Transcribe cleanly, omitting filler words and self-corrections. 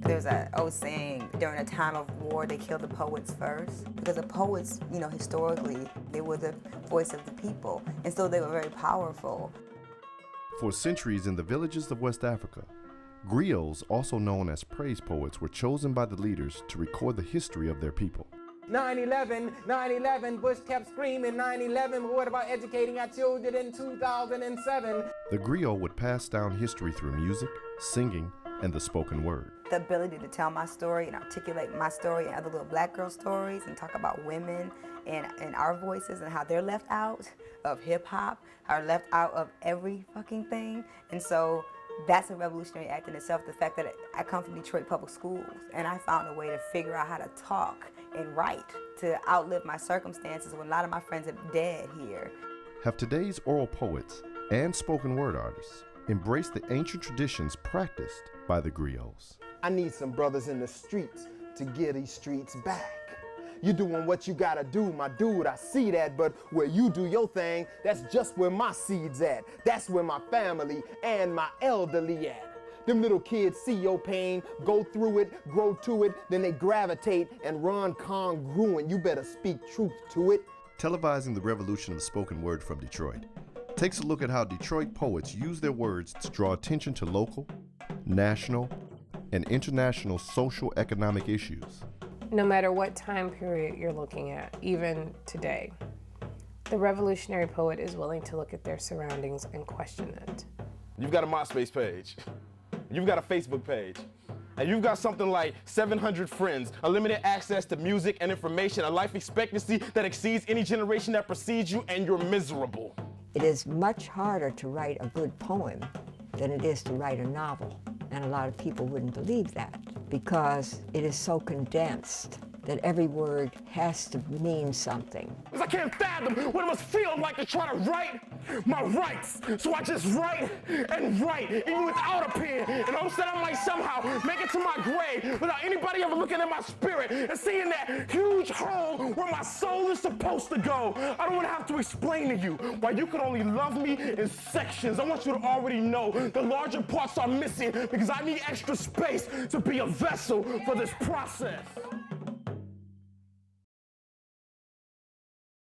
There's an old saying, during a time of war, they kill the poets first. Because the poets, historically, they were the voice of the people. And so they were very powerful. For centuries in the villages of West Africa, griots, also known as praise poets, were chosen by the leaders to record the history of their people. 9/11, 9/11, Bush kept screaming 9/11, but what about educating our children in 2007? The griot would pass down history through music, singing, and the spoken word. The ability to tell my story and articulate my story and other little black girl stories and talk about women and our voices and how they're left out of hip hop, are left out of every fucking thing. And so that's a revolutionary act in itself. The fact that I come from Detroit public schools and I found a way to figure out how to talk and write to outlive my circumstances when a lot of my friends are dead here. Have today's oral poets and spoken word artists embraced the ancient traditions practiced by the griots. I need some brothers in the streets to get these streets back. You doing what you gotta do, my dude, I see that, but where you do your thing, that's just where my seed's at. That's where my family and my elderly at. Them little kids see your pain, go through it, grow to it, then they gravitate and run congruent. You better speak truth to it. Televising the revolution of spoken word from Detroit takes a look at how Detroit poets use their words to draw attention to local, national, and international social economic issues. No matter what time period you're looking at, even today, the revolutionary poet is willing to look at their surroundings and question it. You've got a MySpace page. You've got a Facebook page. And you've got something like 700 friends, unlimited access to music and information, a life expectancy that exceeds any generation that precedes you, and you're miserable. It is much harder to write a good poem than it is to write a novel. And a lot of people wouldn't believe that because it is so condensed that every word has to mean something. Because I can't fathom what it must feel like to try to write my rights. So I just write and write, even without a pen. And hopes that I might somehow make it to my grave without anybody ever looking at my spirit and seeing that huge hole where my soul is supposed to go. I don't want to have to explain to you why you could only love me in sections. I want you to already know the larger parts are missing because I need extra space to be a vessel for this process.